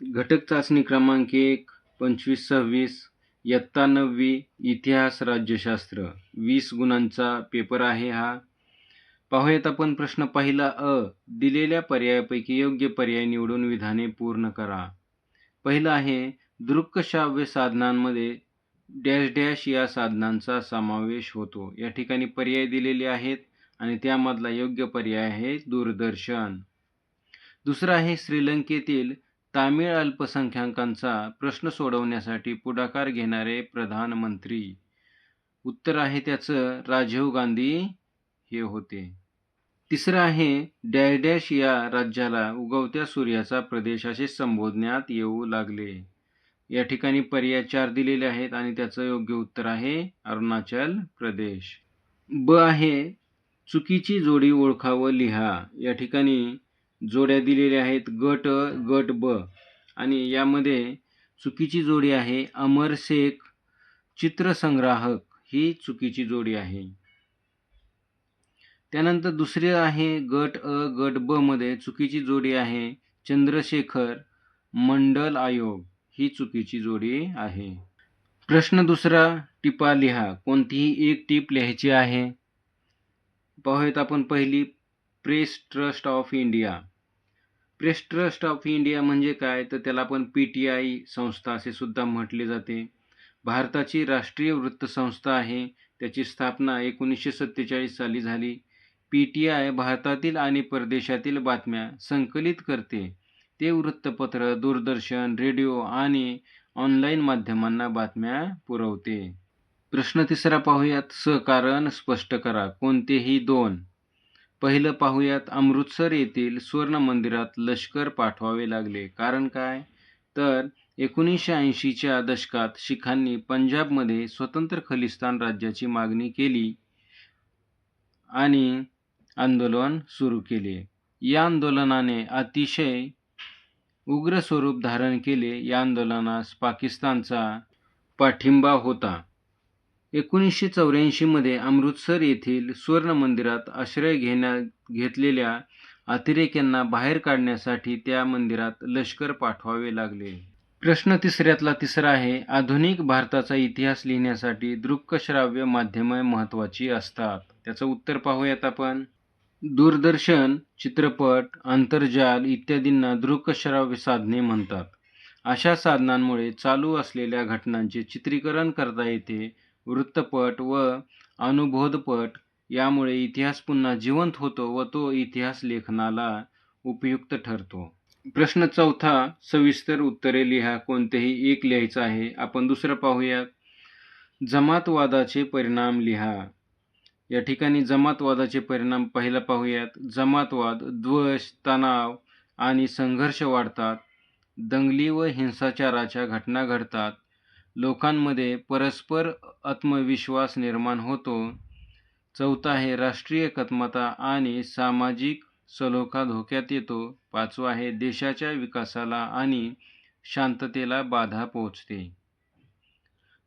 घटक चाचणी क्रमांक 1, 25-26, इयत्ता 9वी, इतिहास राज्यशास्त्र. 20 गुणांचा पेपर आहे हा. पाहूयात आपण प्रश्न पहिला अ. दिलेल्या पर्यायापैकी योग्य पर्याय निवडून विधाने पूर्ण करा. पहिलं आहे, दृक्श्राव्य साधनांमध्ये डॅश डॅश या साधनांचा समावेश होतो. या ठिकाणी पर्याय दिलेले आहेत आणि त्यामधला योग्य पर्याय आहे दूरदर्शन. दुसरं आहे, श्रीलंकेतील तामिळ अल्पसंख्याकांचा प्रश्न सोडवण्यासाठी पुढाकार घेणारे प्रधानमंत्री. उत्तर आहे त्याचं राजीव गांधी हे होते. तिसरं आहे, डॅश डॅश या राज्याला उगवत्या सूर्याचा प्रदेश असे संबोधण्यात येऊ लागले. या ठिकाणी पर्याय 4 दिलेले आहेत आणि त्याचं योग्य उत्तर आहे अरुणाचल प्रदेश. ब आहे, चुकीची जोडी ओळखा व लिहा. या ठिकाणी जोड्या दिलेल्या आहेत गट अ, गट ब आणि यामध्ये चुकीची जोडी आहे अमर शेख चित्रसंग्राहक ही चुकीची जोडी आहे. त्यानंतर दुसरे आहे गट अ, गट ब मध्ये चुकीची जोडी आहे चंद्रशेखर मंडल आयोग ही चुकीची जोडी आहे. प्रश्न दुसरा, टिपा लिहा. कोणतीही एक टीप लिहायची आहे. पाहूयात आपण पहिली, press trust of India. Press trust of India म्हणजे काय, तर त्याला आपण PTI संस्था असे सुद्धा म्हटले जाते. भारताची राष्ट्रीय वृत्त संस्था आहे. त्याची स्थापना 1947 साली झाली. PTI भारतातील आणि परदेशातील बातम्या संकलित करते. ते वृत्तपत्र, दूरदर्शन, रेडिओ आणि ऑनलाईन माध्यमांना बातम्या पुरवते. प्रश्न तिसरा पाहूयात, कारण स्पष्ट करा. कोणतेही 2. पहिलं पाहूयात, अमृतसर येथील स्वर्ण मंदिरात लष्कर पाठवावे लागले. कारण काय, तर 1980च्या दशकात शिखांनी पंजाबमध्ये स्वतंत्र खलिस्तान राज्याची मागणी केली आणि आंदोलन सुरू केले. या आंदोलनाने अतिशय उग्र स्वरूप धारण केले. या आंदोलनास पाकिस्तानचा पाठिंबा होता. 1984 मध्ये अमृतसर येथील स्वर्ण मंदिरात आश्रय घेतलेल्या अतिरेक्यांना बाहेर काढण्यासाठी त्या मंदिरात लष्कर पाठवावे लागले. प्रश्न तिसऱ्यातला तिसरा आहे, आधुनिक भारताचा इतिहास लिहिण्यासाठी दृक्श्राव्य माध्यमे महत्त्वाची असतात. त्याचं उत्तर पाहूयात आपण. दूरदर्शन, चित्रपट, आंतरजाल इत्यादींना दृक्श्राव्य साधने म्हणतात. अशा साधनांमुळे चालू असलेल्या घटनांचे चित्रीकरण करता येते. वृत्तपट व अनुभोधपट यामुळे इतिहास पुन्हा जिवंत होतो व तो इतिहास लेखनाला उपयुक्त ठरतो. प्रश्न चौथा, सविस्तर उत्तरे लिहा. कोणतेही एक लिहायचं आहे. आपण दुसरं पाहूयात, जमातवादाचे परिणाम लिहा. या ठिकाणी जमातवादाचे परिणाम पहिला पाहूयात. जमातवाद, द्वेष, तणाव आणि संघर्ष वाढतात. दंगली व हिंसाचाराच्या घटना घडतात. लोकांमध्ये परस्पर आत्मविश्वास निर्माण होतो. चौथा आहे, राष्ट्रीय एकात्मता आणि सामाजिक सलोखा धोक्यात येतो. पाचवा आहे, देशाच्या विकासाला आणि शांततेला बाधा पोहोचते.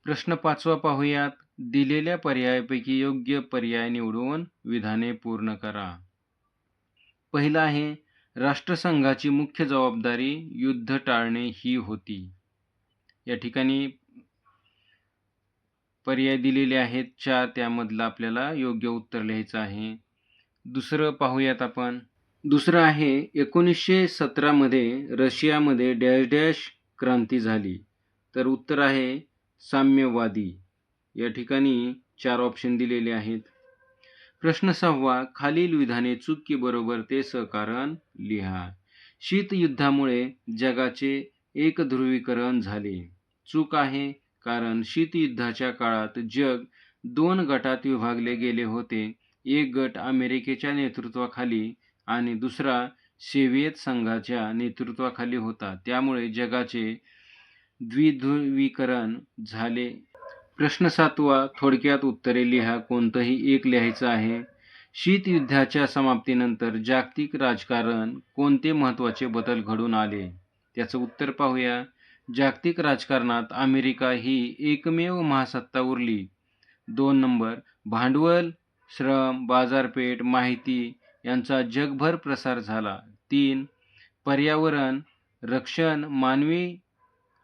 प्रश्न पाचवा पाहूयात, दिलेल्या पर्यायापैकी योग्य पर्याय निवडून विधाने पूर्ण करा. पहिला आहे, राष्ट्रसंघाची मुख्य जबाबदारी युद्ध टाळणे ही होती. या ठिकाणी पर्याय दिलेले आहेत 4, त्यामधलं आपल्याला योग्य उत्तर लिहायचं आहे. दुसरं पाहूयात आपण. दुसरं आहे, 1917 मध्ये रशियामध्ये डॅश डॅश क्रांती झाली. तर उत्तर आहे साम्यवादी. या ठिकाणी 4 ऑप्शन दिलेले आहेत. प्रश्न 6, खालील विधाने चूक की बरोबर ते सहकारण लिहा. शीतयुद्धामुळे जगाचे एकध्रुवीकरण झाले. चूक आहे, कारण शीतयुद्धाच्या काळात जग 2 गटात विभागले गेले होते. एक गट अमेरिकेच्या नेतृत्वाखाली आणि दुसरा सोव्हिएत संघाच्या नेतृत्वाखाली होता. त्यामुळे जगाचे द्विध्रुवीकरण झाले. प्रश्न 7, थोडक्यात उत्तरे लिहा. कोणतंही एक लिहायचं आहे. शीतयुद्धाच्या समाप्तीनंतर जागतिक राजकारण कोणते महत्त्वाचे बदल घडून आले? त्याचं उत्तर पाहूया. जागतिक राजकारणात अमेरिका ही एकमेव महासत्ता उरली. 2 नंबर, भांडवल, श्रम, बाजारपेठ, माहिती यांचा जगभर प्रसार झाला. 3, पर्यावरण रक्षण, मानवी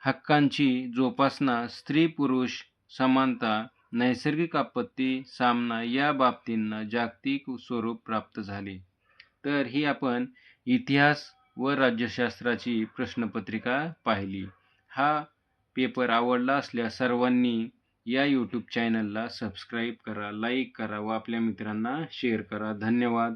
हक्कांची जोपासना, स्त्री-पुरुष समानता, नैसर्गिक आपत्ती सामना या बाबतींना जागतिक स्वरूप प्राप्त झाले. तर ही आपण इतिहास व राज्यशास्त्राची प्रश्नपत्रिका पाहिली. हा पेपर आवडला असल्यास सर्वांनी या यूट्यूब चॅनलला सबस्क्राईब करा, लाईक करा व आपल्या मित्रांना शेअर करा. धन्यवाद.